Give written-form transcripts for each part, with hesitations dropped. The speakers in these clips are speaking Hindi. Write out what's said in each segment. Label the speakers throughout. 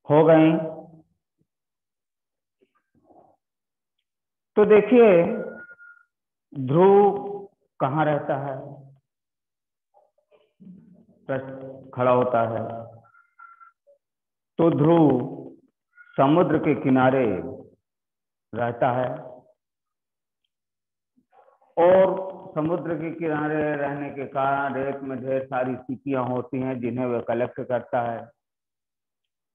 Speaker 1: हो गई। तो देखिए ध्रुव कहाँ रहता है, प्रश्न खड़ा होता है। तो ध्रुव समुद्र के किनारे रहता है और समुद्र के किनारे रहने के कारण रेत में ढेर सारी सीपियां होती हैं जिन्हें वह कलेक्ट करता है।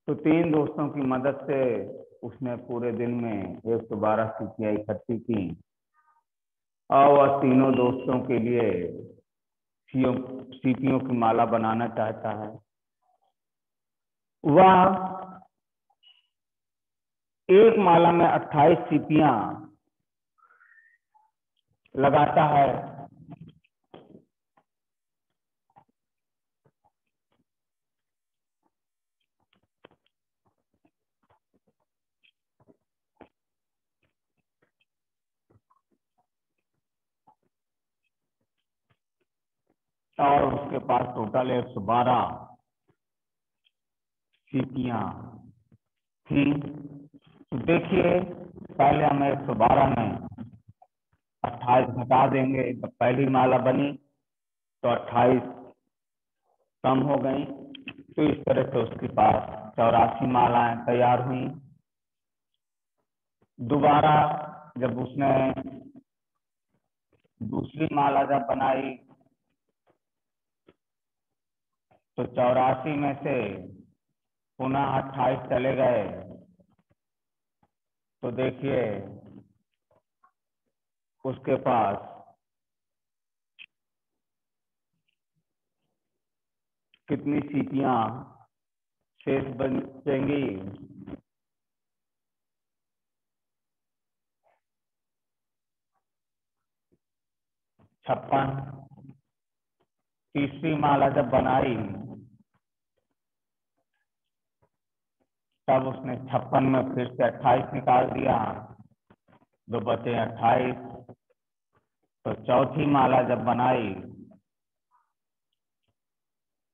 Speaker 1: तो 3 दोस्तों की मदद से उसने पूरे दिन में 112 सीपियां इकट्ठी की और वह तीनों दोस्तों के लिए सीपियों की माला बनाना चाहता है। वह एक माला में 28 सीपियां लगाता है और उसके पास टोटल 112 सीपियां थी। तो देखिए पहले हम 112 में 28 घटा देंगे तो पहली माला बनी, तो 28 कम हो गई। तो इस तरह से उसके पास 84 मालाएं तैयार हुई। दोबारा जब उसने दूसरी माला जब बनाई तो 84 में से पुनः 28 चले गए। तो देखिए उसके पास कितनी सीपियां शेष बचेंगी। 56। तीसरी माला जब बनाई तब उसने 56 में फिर से 28 निकाल दिया, तो बचे 28। तो चौथी माला जब बनाई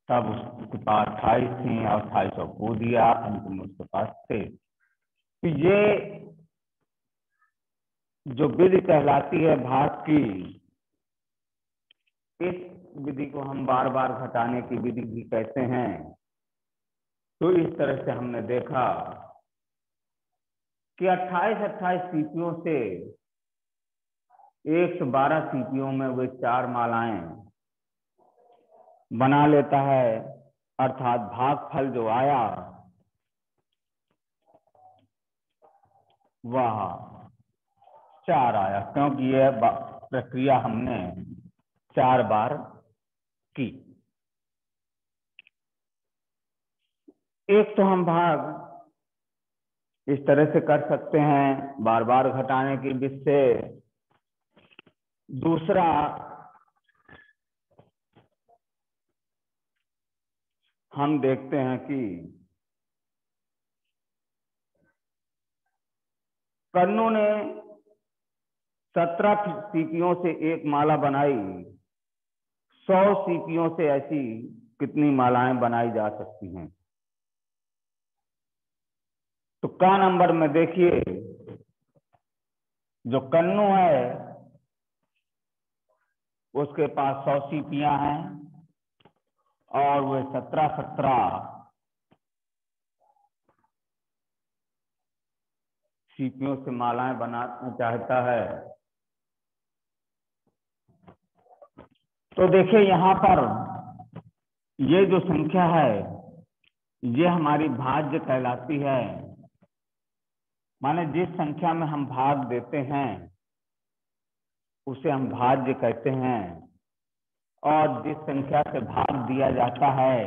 Speaker 1: तब उसके पास 28 थी और 28 खो दिया, अंत में उसके पास थे। तो ये जो विधि कहलाती है भाग की, इस विधि को हम बार बार घटाने की विधि भी कहते हैं। तो इस तरह से हमने देखा कि 28 सीपियों से 112 सीपियों में वे 4 मालाएं बना लेता है, अर्थात भागफल जो आया वह 4 आया, क्योंकि यह प्रक्रिया हमने 4 बार की। एक तो हम भाग इस तरह से कर सकते हैं बार बार घटाने की विधि से। दूसरा हम देखते हैं कि कन्नू ने 17 सीपियों से एक माला बनाई, 100 सीपियों से ऐसी कितनी मालाएं बनाई जा सकती हैं। तो का नंबर में देखिए जो कन्नू है उसके पास 100 सीपियां हैं और वह 17 सीपियों से मालाएं बनाना चाहता है। तो देखिए यहाँ पर ये जो संख्या है ये हमारी भाज्य कहलाती है। माने जिस संख्या में हम भाग देते हैं उसे हम भाज्य कहते हैं और जिस संख्या से भाग दिया जाता है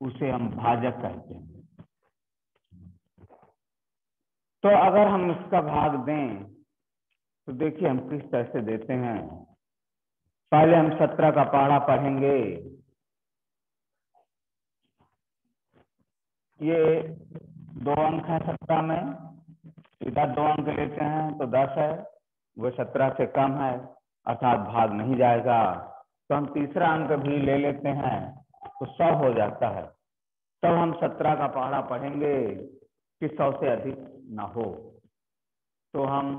Speaker 1: उसे हम भाजक कहते हैं। तो अगर हम इसका भाग दें तो देखिए हम किस तरह से देते हैं। पहले हम 17 का पहाड़ा पढ़ेंगे। ये 2 अंक है 17 में, सीधा 2 अंक लेते हैं तो 10 है, वो 17 से कम है अर्थात भाग नहीं जाएगा। तो हम तीसरा अंक भी ले लेते हैं तो 100 हो जाता है। तब हम 17 का पहाड़ा पढ़ेंगे कि 100 से अधिक ना हो। तो हम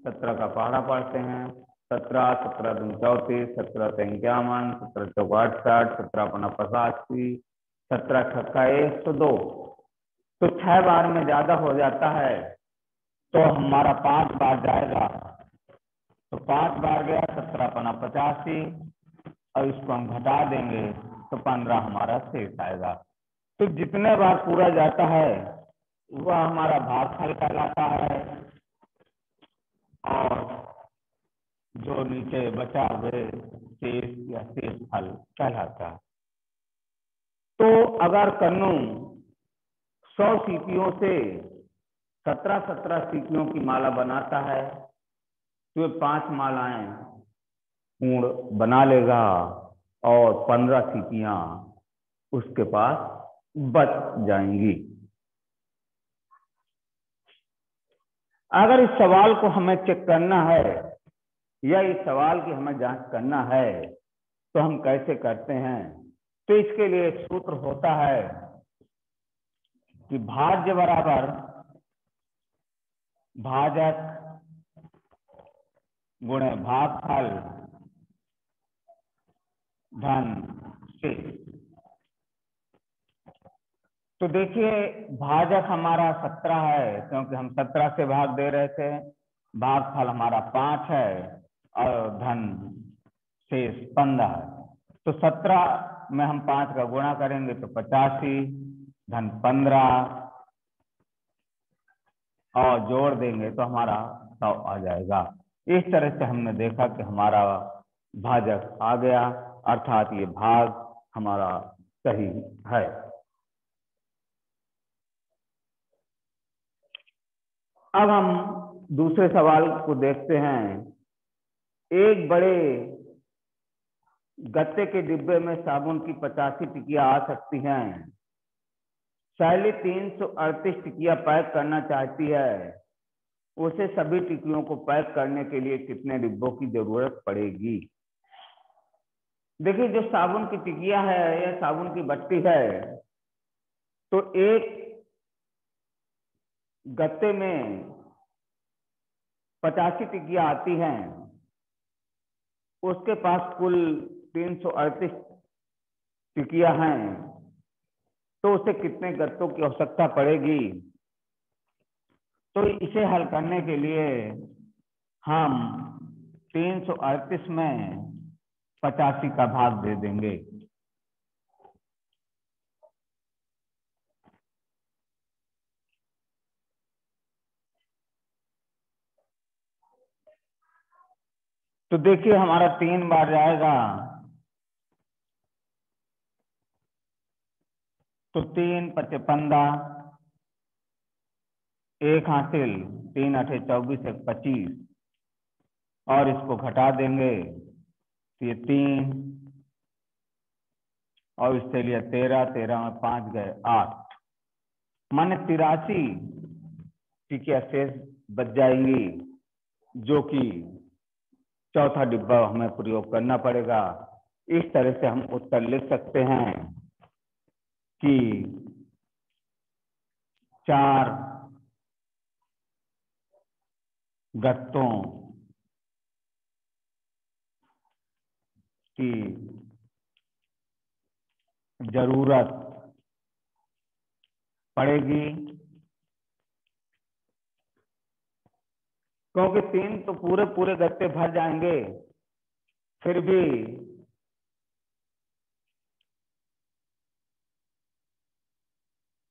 Speaker 1: 17 का पहाड़ा पढ़ते हैं। 17, 17 दूनी 34, 17 से 51, 17 चौका 68, 17 अपना 85, 17 छक्का 102। तो 6 बार में ज्यादा हो जाता है तो हमारा 5 बार जाएगा। तो 5 बार गया 17 अपना 85, और इसको हम घटा देंगे तो 15 हमारा शेष आएगा। तो जितने बार पूरा जाता है वह हमारा भागफल कहलाता है, और जो नीचे बचा हुए शेष या शेष फल कहलाता है। तो अगर कन्नू 100 सीपियों से 17-17 सीपियों की माला बनाता है तो 5 मालाएं पूर्ण बना लेगा और 15 सीपियां उसके पास बच जाएंगी। अगर इस सवाल को हमें चेक करना है या इस सवाल की हमें जांच करना है तो हम कैसे करते हैं? तो इसके लिए एक सूत्र होता है कि भाज्य बराबर भाजक गुणे भागफल धन शेष। तो देखिए भाजक हमारा 17 है क्योंकि हम 17 से भाग दे रहे थे, भागफल हमारा 5 है और धन शेष 15 है। तो 17 में हम 5 का गुणा करेंगे तो 85, धन 15 और जोड़ देंगे तो हमारा 100 आ जाएगा। इस तरह से हमने देखा कि हमारा भाजक आ गया, अर्थात ये भाग हमारा सही है। अब हम दूसरे सवाल को देखते हैं। एक बड़े गत्ते के डिब्बे में साबुन की 85 टिकिया आ सकती हैं। शैली 338 टिकिया पैक करना चाहती है। उसे सभी टिकियों को पैक करने के लिए कितने डिब्बों की जरूरत पड़ेगी? देखिए जो साबुन की टिकिया है या साबुन की बट्टी है, तो एक गत्ते में 85 टिकिया आती हैं। उसके पास कुल 338 टिकिया हैं, तो उसे कितने गत्तों की आवश्यकता पड़ेगी? तो इसे हल करने के लिए हम 338 में 85 का भाग दे देंगे। तो देखिए हमारा 3 बार जाएगा तो 3 पचे 15, 1 हासिल, 3 अठे 24, 1 25, और इसको घटा देंगे तो ये 3 और इससे लिया 13, 13 में 5 गए 8, माने 83 टिकिया शेष बच जाएंगी, जो कि चौथा डिब्बा हमें प्रयोग करना पड़ेगा। इस तरह से हम उत्तर लिख सकते हैं कि 4 गत्तों की जरूरत पड़ेगी, क्योंकि 3 तो पूरे पूरे गत्ते भर जाएंगे, फिर भी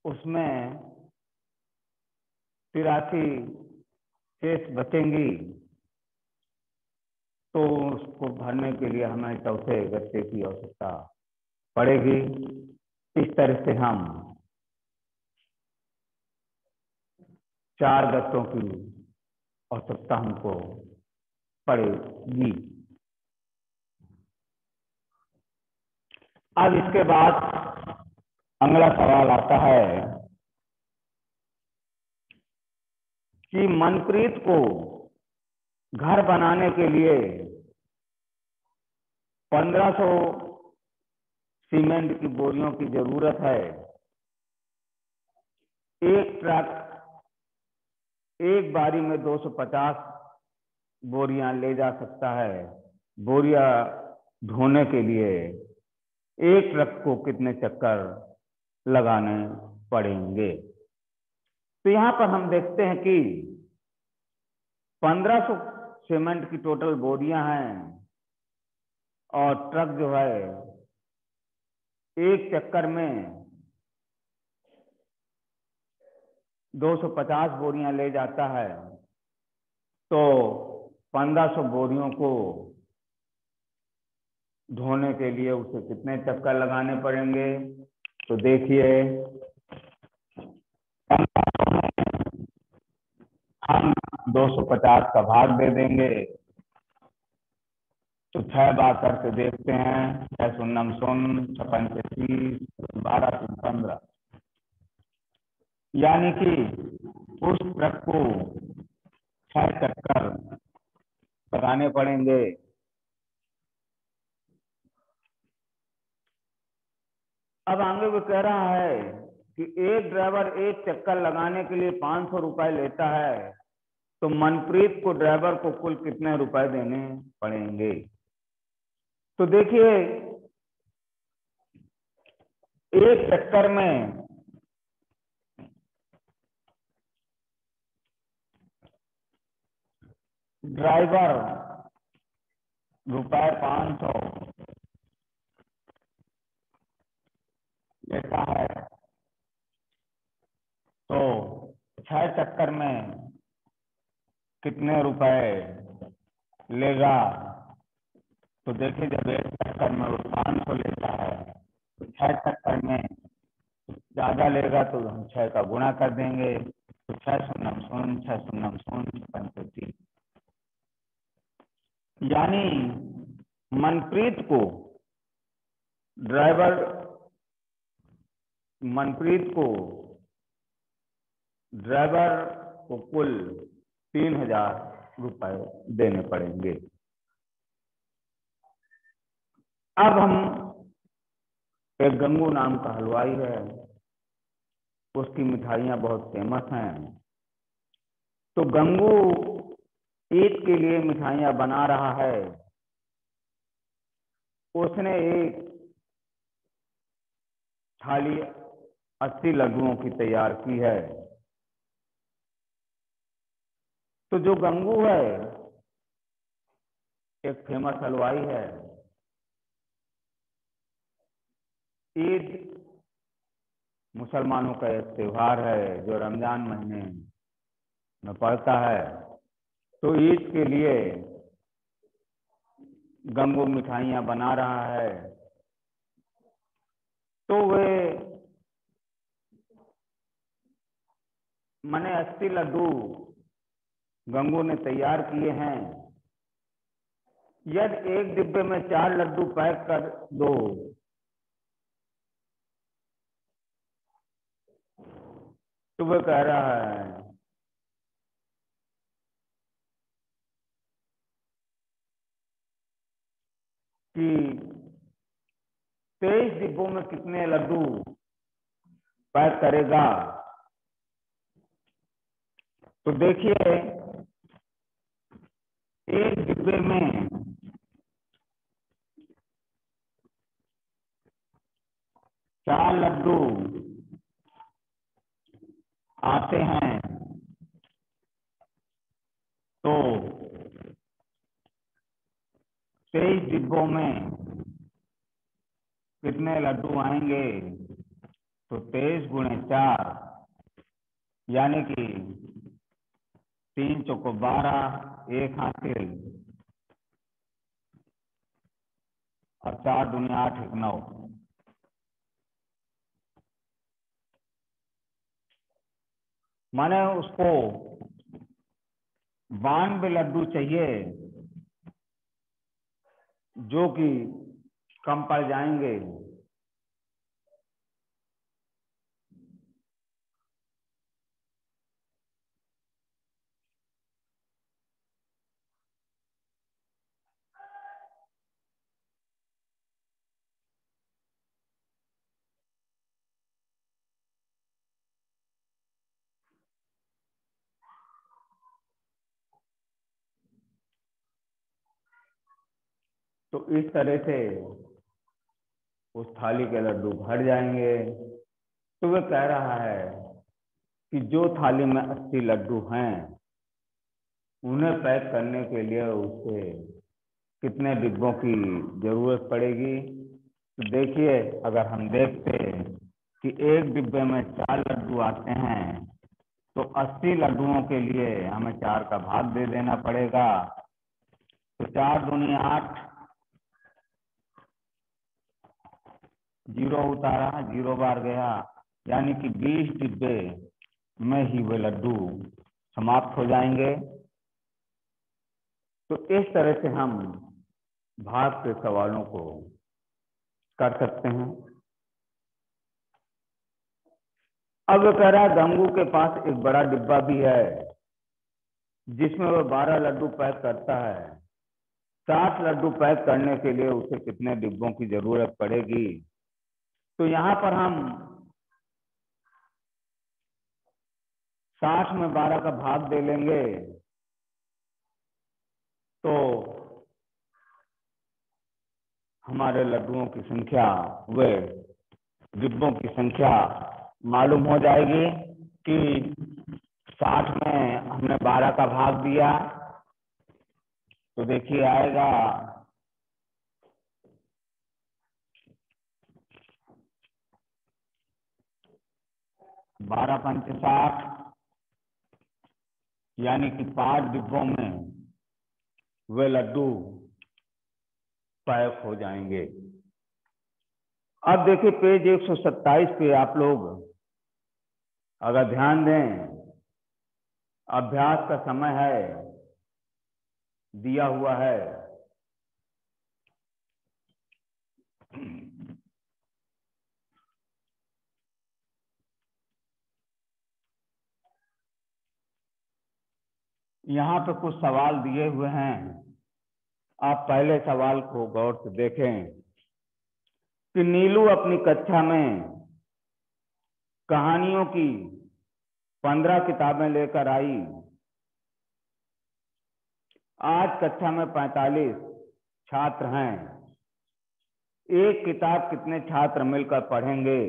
Speaker 1: उसमें 83 शेष बचेंगी, तो उसको भरने के लिए हमें चौथे गत्ते की आवश्यकता पड़ेगी। इस तरह से हम 4 गत्तों की आवश्यकता हमको पड़ेगी। अब इसके बाद अगला सवाल आता है कि मनप्रीत को घर बनाने के लिए 1500 सीमेंट की बोरियों की जरूरत है। एक ट्रक एक बारी में 250 बोरियां ले जा सकता है। बोरियां ढोने के लिए एक ट्रक को कितने चक्कर लगाने पड़ेंगे? तो यहां पर हम देखते हैं कि 1500 सीमेंट की टोटल बोरियां हैं और ट्रक जो है एक चक्कर में 250 बोरियां ले जाता है। तो 1500 बोरियों को ढोने के लिए उसे कितने चक्कर लगाने पड़ेंगे? तो देखिए, हम 250 का भाग दे देंगे तो 6 बार करके देखते हैं। 6 शून्यम शून्य, 56 30, 12 15, यानी कि उस ट्रक को 6 चक्कर लगाने पड़ेंगे। अब आगे वो कह रहा है कि एक ड्राइवर एक चक्कर लगाने के लिए 500 रुपए लेता है, तो मनप्रीत को ड्राइवर को कुल कितने रुपए देने पड़ेंगे? तो देखिए, एक चक्कर में ड्राइवर रुपए 500 लेता है, तो 6 चक्कर में कितने रुपए लेगा? तो देखिए, जब एक चक्कर में वो 500 लेता है तो 6 चक्कर में ज्यादा लेगा तो हम 6 का गुणा कर देंगे। तो 6 शून्यम शून्य, 6 शून्यम शून्य, 55, यानी मनप्रीत को ड्राइवर मनप्रीत को ड्राइवर को कुल 3000 रुपए देने पड़ेंगे। अब हम, एक गंगू नाम का हलवाई है, उसकी मिठाइयां बहुत फेमस हैं। तो गंगू ईद के लिए मिठाइयां बना रहा है। उसने एक थाली 80 लड्डुओं की तैयार की है। तो जो गंगू है एक फेमस हलवाई है। ईद मुसलमानों का एक त्योहार है जो रमजान महीने में पड़ता है। तो ईद के लिए गंगू मिठाइयां बना रहा है। तो वे मैंने 80 लड्डू गंगू ने तैयार किए हैं। यदि एक डिब्बे में 4 लड्डू पैक कर दो तो वह कह रहा है कि 23 डिब्बों में कितने लड्डू पैक करेगा? तो देखिए, एक डिब्बे में 4 लड्डू आते हैं, तो 23 डिब्बों में कितने लड्डू आएंगे? तो 23 गुणे 4, यानी कि 3 चौको 12, एक हासिल और 4 दूनी 8, 1 9। माने उसको 92 लड्डू चाहिए जो कि कम पड़ जाएंगे। तो इस तरह से उस थाली के लड्डू भर जाएंगे। तो वह कह रहा है कि जो थाली में 80 लड्डू हैं उन्हें पैक करने के लिए उसे कितने डिब्बों की जरूरत पड़ेगी। तो देखिए, अगर हम देखते कि एक डिब्बे में 4 लड्डू आते हैं तो 80 लड्डुओं के लिए हमें 4 का भाग दे देना पड़ेगा। तो 4 दूनी 8, 0 उतारा, 0 बार गया, यानी कि 20 डिब्बे में ही वे लड्डू समाप्त हो जाएंगे। तो इस तरह से हम भाग के सवालों को कर सकते हैं। अब वो कह रहा है गंगू के पास एक बड़ा डिब्बा भी है जिसमें वह 12 लड्डू पैक करता है। 60 लड्डू पैक करने के लिए उसे कितने डिब्बों की जरूरत पड़ेगी। तो यहाँ पर हम 60 में 12 का भाग दे लेंगे तो हमारे लड्डुओं की संख्या, वे डिब्बों की संख्या मालूम हो जाएगी कि 60 में हमने 12 का भाग दिया तो देखिए आएगा 12 पंच 60, यानी कि 5 डिब्बों में वे लड्डू पैक हो जाएंगे। अब देखिए पेज 127 पे आप लोग अगर ध्यान दें, अभ्यास का समय है दिया हुआ है। यहाँ पे कुछ सवाल दिए हुए हैं, आप पहले सवाल को गौर से देखें कि नीलू अपनी कक्षा में कहानियों की 15 किताबें लेकर आई। आज कक्षा में 45 छात्र हैं। एक किताब कितने छात्र मिलकर पढ़ेंगे।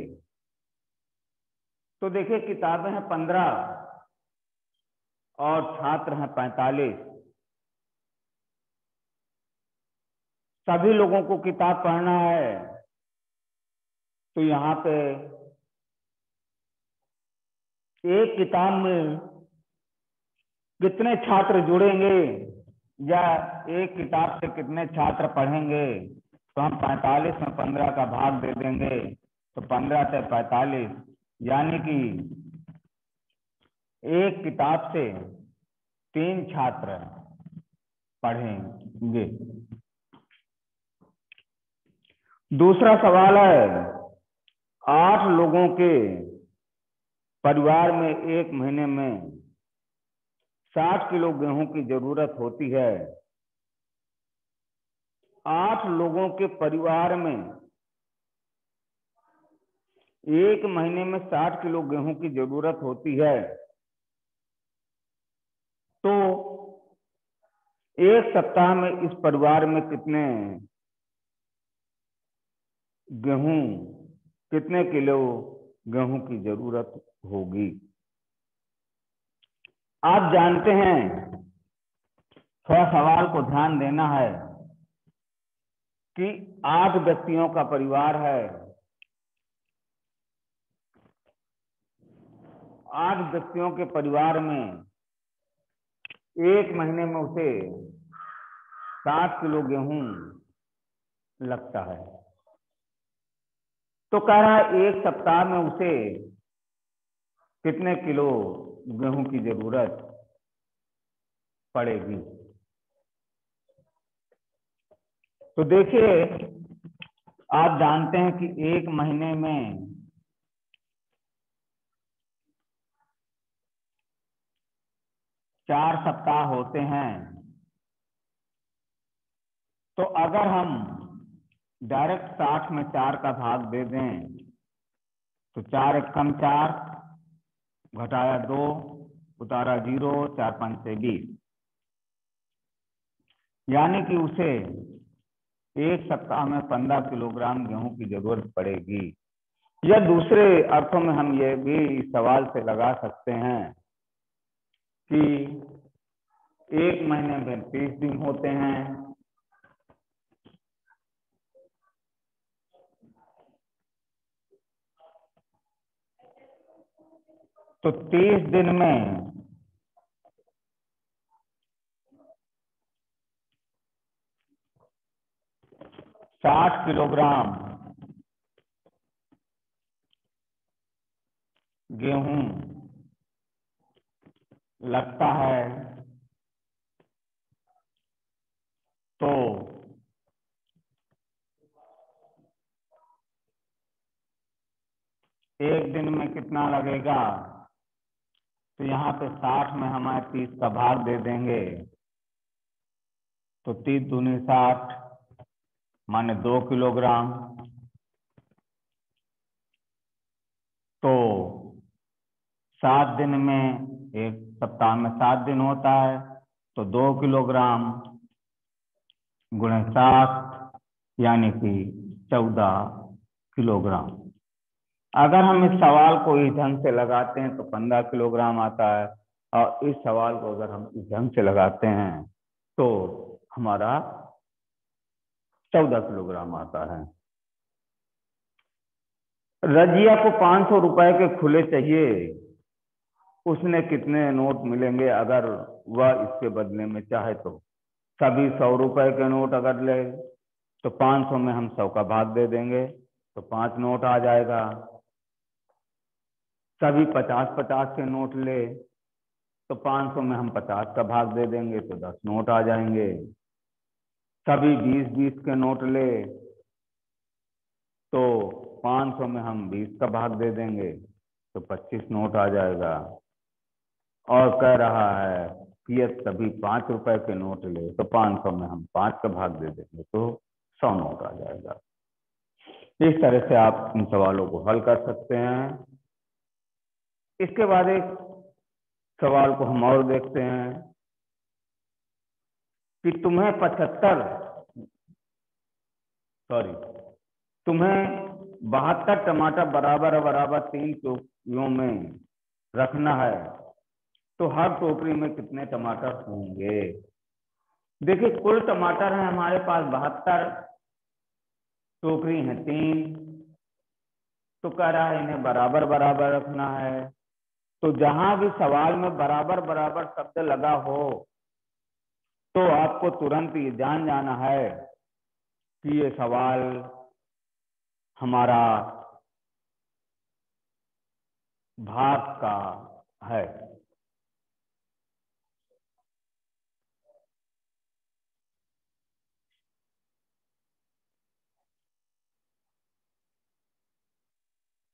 Speaker 1: तो देखिए किताबें हैं 15 और छात्र हैं 45। सभी लोगों को किताब पढ़ना है तो यहाँ पे एक किताब में कितने छात्र जुड़ेंगे या एक किताब से कितने छात्र पढ़ेंगे। तो हम 45 में 15 का भाग दे देंगे तो 15 से 45, यानी कि एक किताब से 3 छात्र पढ़ेंगे। दूसरा सवाल है 8 लोगों के परिवार में एक महीने में 60 किलो गेहूं की जरूरत होती है। 8 लोगों के परिवार में एक महीने में 60 किलो गेहूं की जरूरत होती है। तो एक सप्ताह में इस परिवार में कितने किलो गेहूं की जरूरत होगी। आप जानते हैं, थोड़ा सवाल को ध्यान देना है कि 8 व्यक्तियों का परिवार है। 8 व्यक्तियों के परिवार में एक महीने में उसे 60 किलो गेहूं लगता है। तो कह रहा है एक सप्ताह में उसे कितने किलो गेहूं की जरूरत पड़ेगी। तो देखिए आप जानते हैं कि एक महीने में 4 सप्ताह होते हैं। तो अगर हम डायरेक्ट 60 में 4 का भाग दे दें तो 4 एकम 4, घटाया 2, उतारा 0, 4 5 से 20, यानी कि उसे एक सप्ताह में 15 किलोग्राम गेहूं की जरूरत पड़ेगी। या दूसरे अर्थों में हम ये भी सवाल से लगा सकते हैं कि एक महीने में 30 दिन होते हैं, तो 30 दिन में 60 किलोग्राम गेहूं लगता है। तो एक दिन में कितना लगेगा? तो यहाँ पे 60 में हमारे 30 का भाग दे देंगे, तो 30 दूनी 60 माने 2 किलोग्राम। तो 7 दिन में, एक सप्ताह में 7 दिन होता है, तो 2 किलोग्राम गुणे 7 यानी कि 14 किलोग्राम। अगर हम इस सवाल को इस ढंग से लगाते हैं तो 15 किलोग्राम आता है, और इस सवाल को अगर हम इस ढंग से लगाते हैं तो हमारा 14 किलोग्राम आता है। रजिया को 500 रुपए के खुले चाहिए, उसने कितने नोट मिलेंगे अगर वह इसके बदले में चाहे तो? सभी 100 रुपए के नोट अगर ले तो 500 में हम 100 का भाग दे देंगे, तो 5 नोट आ जाएगा। सभी 50-50 के नोट ले तो 500 में हम 50 का भाग दे देंगे, तो 10 नोट आ जाएंगे। सभी 20-20 के नोट ले तो 500 में हम 20 का भाग दे देंगे, तो 25 नोट आ जाएगा। और कह रहा है कि ये सभी 5 रुपए के नोट ले तो 500 में हम 5 का भाग दे देंगे, तो 100 नोट आ जाएगा। इस तरह से आप इन सवालों को हल कर सकते हैं। इसके बाद एक सवाल को हम और देखते हैं कि तुम्हें 72 टमाटर बराबर बराबर 3 टोकरियों में रखना है, तो हर टोकरी में कितने टमाटर होंगे? देखिए, कुल टमाटर है हमारे पास 72, टोकरी है 3, तो कह रहा है इन्हें बराबर बराबर रखना है। तो जहां भी सवाल में बराबर बराबर शब्द लगा हो तो आपको तुरंत ये जान जाना है कि ये सवाल हमारा भाग का है।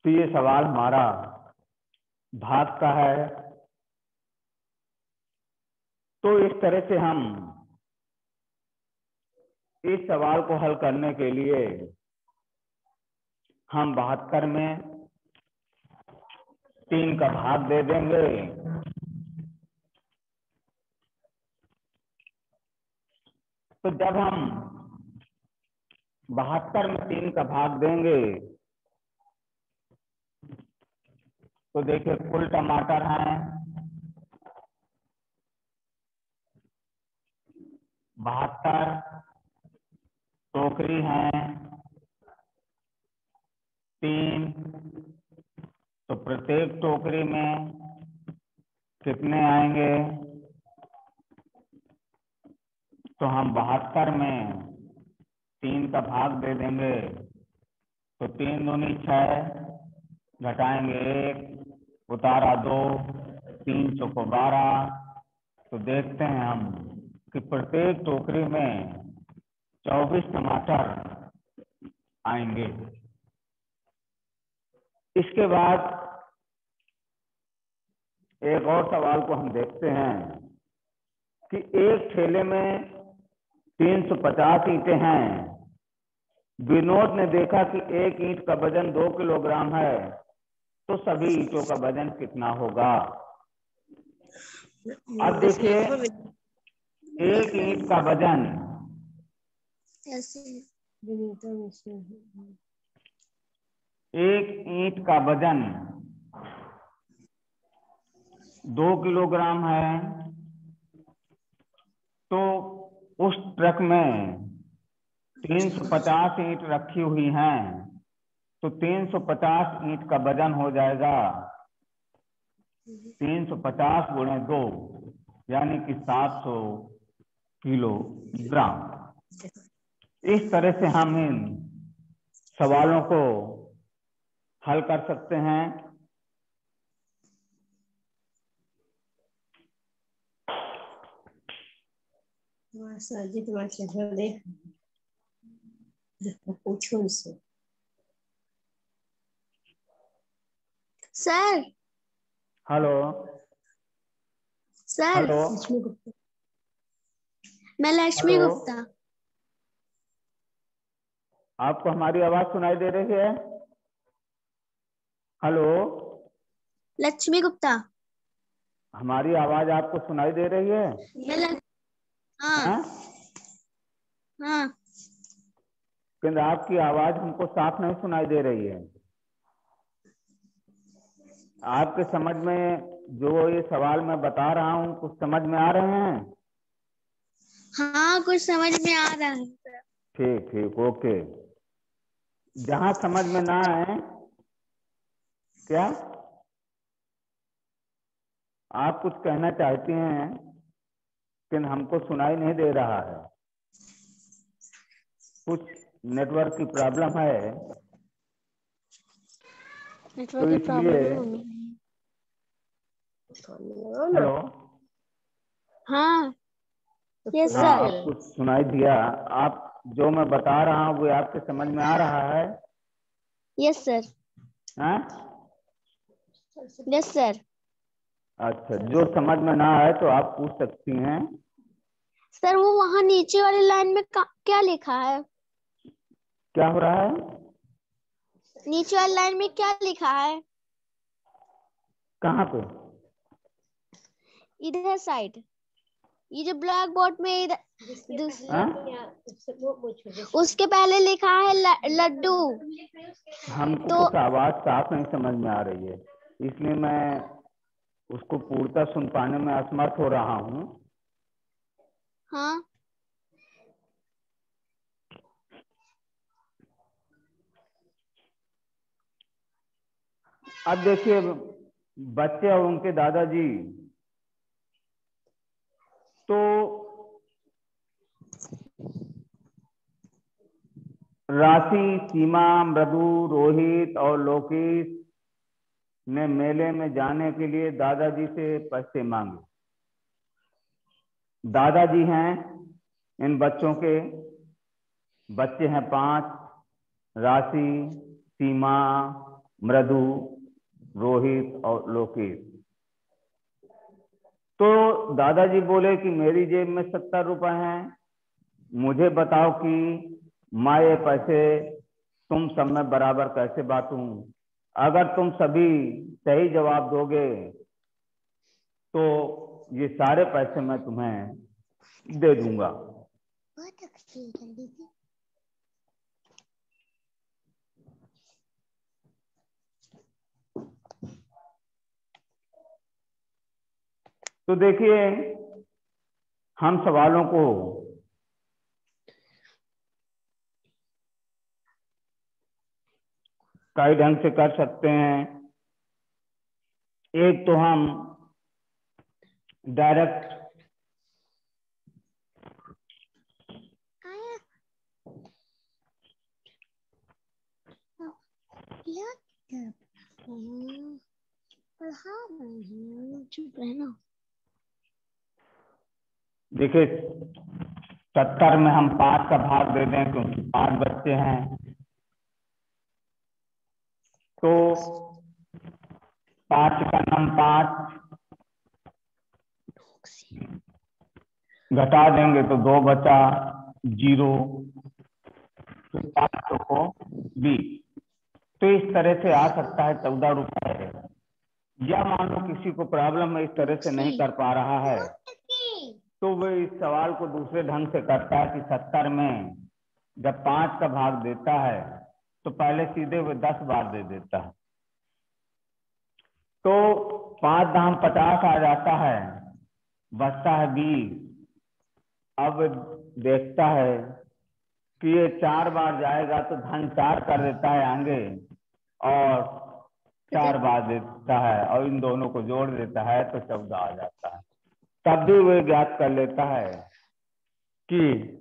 Speaker 1: तो ये सवाल हमारा भाग का है। तो इस तरह से हम इस सवाल को हल करने के लिए हम 72 में 3 का भाग दे देंगे, तो जब हम 72 में 3 का भाग देंगे तो देखिए कुल टमाटर हैं 72, टोकरी हैं 3, तो प्रत्येक टोकरी में कितने आएंगे? तो हम 72 में 3 का भाग दे देंगे, तो 3 दूनी 6, घटाएंगे 1, उतारा 2, 3 चौको 12। तो देखते हैं हम कि प्रत्येक टोकरी में 24 टमाटर आएंगे। इसके बाद एक और सवाल को हम देखते हैं कि एक ठेले में 350 ईंटें हैं। विनोद ने देखा कि एक ईंट का वजन 2 किलोग्राम है, तो सभी ईंटों का वजन कितना होगा? अब देखिए, एक ईंट का वजन एक ईंट का वजन 2 किलोग्राम है, तो उस ट्रक में 350 ईंट रखी हुई हैं, तो 350 ईंट का वजन हो जाएगा 350 गुणे 2, यानी कि 700 किलोग्राम। इस तरह से हम इन सवालों को हल कर सकते हैं।
Speaker 2: सर जी तुम्हारे पूछो उनसे। Sir
Speaker 1: hello
Speaker 2: sir
Speaker 1: hello
Speaker 2: Lakshmi Gupta, मैं लक्ष्मी
Speaker 1: हेलो,
Speaker 2: गुप्ता।
Speaker 1: आपको हमारी आवाज सुनाई दे रही है? हेलो,
Speaker 2: लक्ष्मी गुप्ता।
Speaker 1: हमारी आवाज आपको सुनाई दे रही है?
Speaker 2: हाँ
Speaker 1: हाँ?
Speaker 2: हाँ।
Speaker 1: किंतु आपकी आवाज हमको साफ नहीं सुनाई दे रही है। आपके समझ में जो ये सवाल मैं बता रहा हूँ कुछ समझ में आ रहे हैं?
Speaker 2: हाँ कुछ समझ में आ रहा है सर।
Speaker 1: ठीक ठीक, ओके। जहां समझ में ना आए, क्या आप कुछ कहना चाहती हैं किंतु हमको सुनाई नहीं दे रहा है? कुछ नेटवर्क की प्रॉब्लम है, तो
Speaker 2: की
Speaker 1: इसलिए।
Speaker 2: प्रॉब्लम है।
Speaker 1: हेलो,
Speaker 2: हाँ यस
Speaker 1: हाँ,
Speaker 2: सर।
Speaker 1: अब कुछ सुनाई दिया। आप जो मैं बता रहा हूँ वो आपके समझ में आ रहा है?
Speaker 2: Yes sir.
Speaker 1: हाँ?
Speaker 2: Yes sir.
Speaker 1: अच्छा, जो समझ में ना आए तो आप पूछ सकती हैं।
Speaker 2: सर वो वहाँ नीचे वाली लाइन में क्या लिखा है?
Speaker 1: क्या हो रहा है?
Speaker 2: नीचे वाली लाइन में क्या लिखा है?
Speaker 1: कहाँ पे?
Speaker 2: इधर साइड, ये जो ब्लैक बोर्ड में इधर
Speaker 1: हाँ?
Speaker 2: उसके पहले लिखा है लड्डू।
Speaker 1: हमको
Speaker 2: तो
Speaker 1: कुछ आवाज साफ नहीं समझ में आ रही है, इसलिए मैं उसको पूर्णतः सुन पाने में असमर्थ हो रहा हूँ।
Speaker 2: हाँ
Speaker 1: अब देखिए, बच्चे और उनके दादाजी तो राशि, सीमा, मृदु, रोहित और लोकेश ने मेले में जाने के लिए दादाजी से पैसे मांगे। दादाजी हैं इन बच्चों के, बच्चे हैं 5, राशि, सीमा, मृदु, रोहित और लोकेश। तो दादाजी बोले कि मेरी जेब में 70 रुपए हैं, मुझे बताओ कि मैं ये पैसे तुम सब में बराबर कैसे बांटूं। अगर तुम सभी सही जवाब दोगे तो ये सारे पैसे मैं तुम्हें दे दूंगा। तो देखिए, हम सवालों को कई ढंग से कर सकते हैं। एक तो हम डायरेक्ट
Speaker 2: चुप रहना।
Speaker 1: देखिए, 70 में हम 5 का भाग दे दें क्योंकि 5 बच्चे हैं, तो 5 का नाम 5 घटा देंगे तो 2 बचा 0, तो 500 को 20। तो इस तरह से आ सकता है 14 रुपए। या मान लो किसी को प्रॉब्लम है, इस तरह से नहीं कर पा रहा है, तो वो इस सवाल को दूसरे ढंग से करता है कि 70 में जब 5 का भाग देता है तो पहले सीधे वो 10 बार दे देता है, तो 5 दाम 50 आ जाता है, बचता है 20। अब देखता है कि ये 4 बार जाएगा तो धन 4 कर देता है आगे, और 4 बार देता है और इन दोनों को जोड़ देता है तो 14 आ जाता है। तब भी वो ज्ञात कर लेता है कि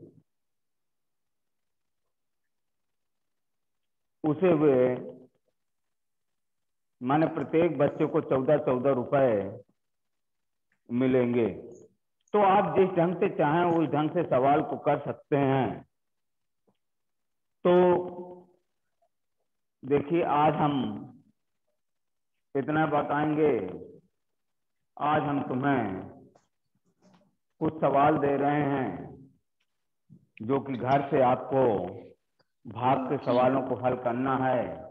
Speaker 1: उसे वे माने प्रत्येक बच्चे को 14-14 रुपए मिलेंगे। तो आप जिस ढंग से चाहें उस ढंग से सवाल को कर सकते हैं। तो देखिए, आज हम इतना बताएंगे। आज हम तुम्हें कुछ सवाल दे रहे हैं जो कि घर से आपको भाग के सवालों को हल करना है।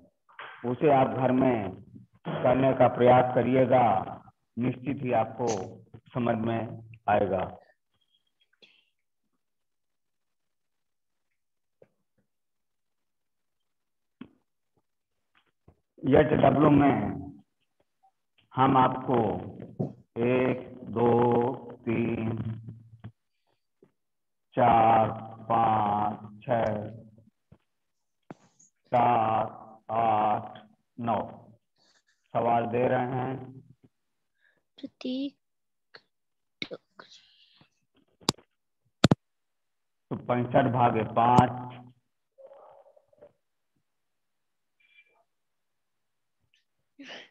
Speaker 1: उसे आप घर में करने का प्रयास करिएगा, निश्चित ही आपको समझ में आएगा। HW में हम आपको 1, 2, 3, 4, 5, 6, 7, 8, 9 सवाल दे रहे हैं।
Speaker 2: प्रतीक
Speaker 1: तो 65 भागे 5,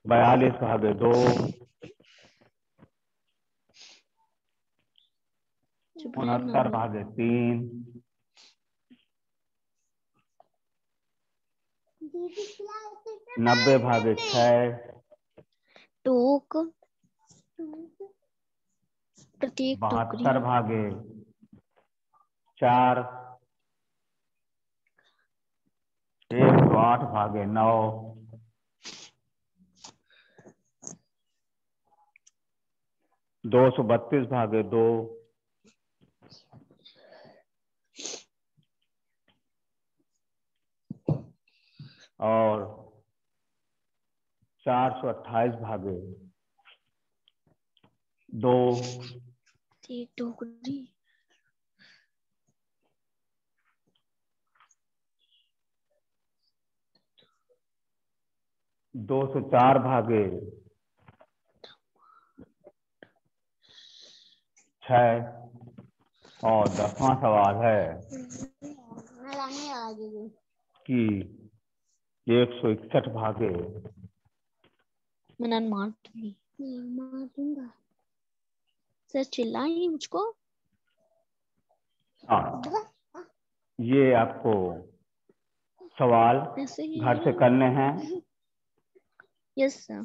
Speaker 1: 42 भागे 2, 69 भागे 3, 90 भागे 6,
Speaker 2: टोक प्रतीक
Speaker 1: 72 भागे 4, 108 भागे 9, 232 भागे 2, और 428 भागे 2,
Speaker 2: टोकरी
Speaker 1: 204 भागे 6, और 10वां सवाल है कि 161 भागे
Speaker 2: मैं मार दूंगा। सर चिल्लाएंगे मुझको।
Speaker 1: हाँ, ये आपको सवाल घर से करने हैं।
Speaker 2: Yes sir.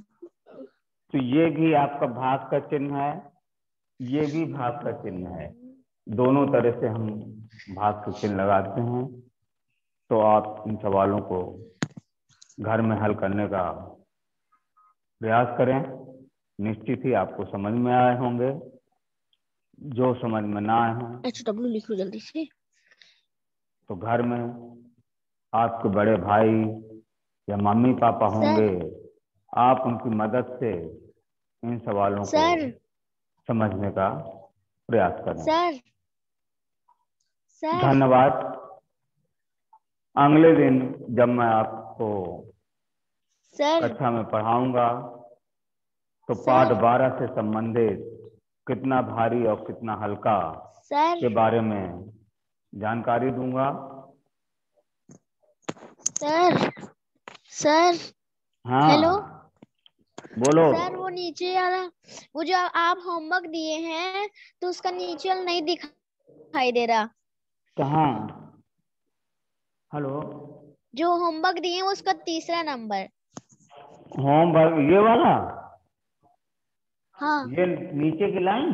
Speaker 1: तो ये भी आपका भाग का चिन्ह है, ये भी भाग का चिन्ह है। दोनों तरह से हम भाग के चिन्ह लगाते हैं। तो आप इन सवालों को घर में हल करने का प्रयास करें, निश्चित ही आपको समझ में आए होंगे। जो समझ में ना आए हों
Speaker 2: HW लिख लो जल्दी से।
Speaker 1: तो घर में आपके बड़े भाई या मम्मी पापा होंगे, आप उनकी मदद से इन सवालों को समझने का प्रयास करें।
Speaker 2: सर
Speaker 1: धन्यवाद। अगले दिन जब मैं आपको कक्षा में पढ़ाऊंगा तो पाठ 12 से संबंधित कितना भारी और कितना हल्का के बारे में जानकारी दूंगा।
Speaker 2: सर
Speaker 1: हाँ,
Speaker 2: हेलो
Speaker 1: बोलो।
Speaker 2: सर, वो नीचे वाला वो जो आप होमवर्क दिए हैं तो उसका नीचे वाला नहीं दिखाई दे रहा।
Speaker 1: कहाँ? हेलो,
Speaker 2: जो होमवर्क दिए हैं उसका तीसरा नंबर।
Speaker 1: होमवर्क ये वाला?
Speaker 2: हाँ
Speaker 1: ये नीचे की लाइन?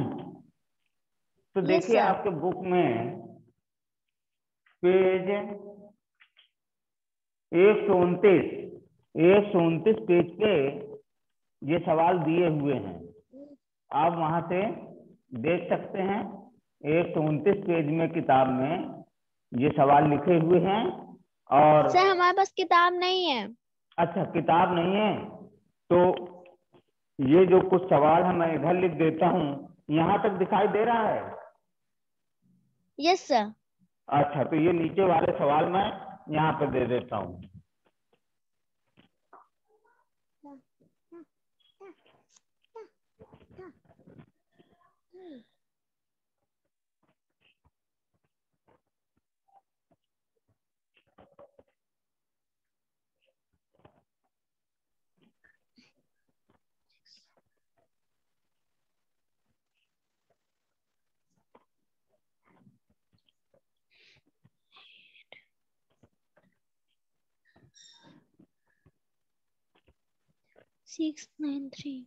Speaker 1: तो देखिए
Speaker 2: सर।
Speaker 1: आपके बुक में पेज 129 पेज पे ये सवाल दिए हुए हैं। आप वहां से देख सकते हैं। 129 पेज में किताब में ये सवाल लिखे हुए हैं और
Speaker 2: सर हमारे पास किताब नहीं है।
Speaker 1: अच्छा किताब नहीं है, तो ये जो कुछ सवाल है मैं इधर लिख देता हूँ, यहाँ तक दिखाई दे रहा है?
Speaker 2: Yes sir.
Speaker 1: अच्छा, तो ये नीचे वाले सवाल मैं यहाँ पे दे देता हूँ।
Speaker 2: सिक्स 9 3।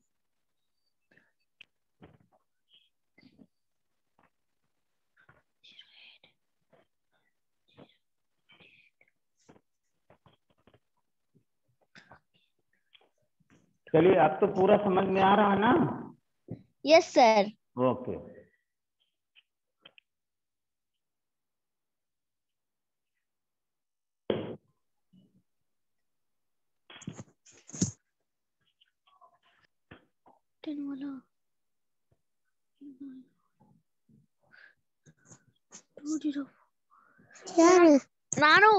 Speaker 1: चलिए, अब तो पूरा समझ में आ रहा है ना?
Speaker 2: Yes sir.
Speaker 1: ओके।
Speaker 2: वाला 2 0 क्या है नानू?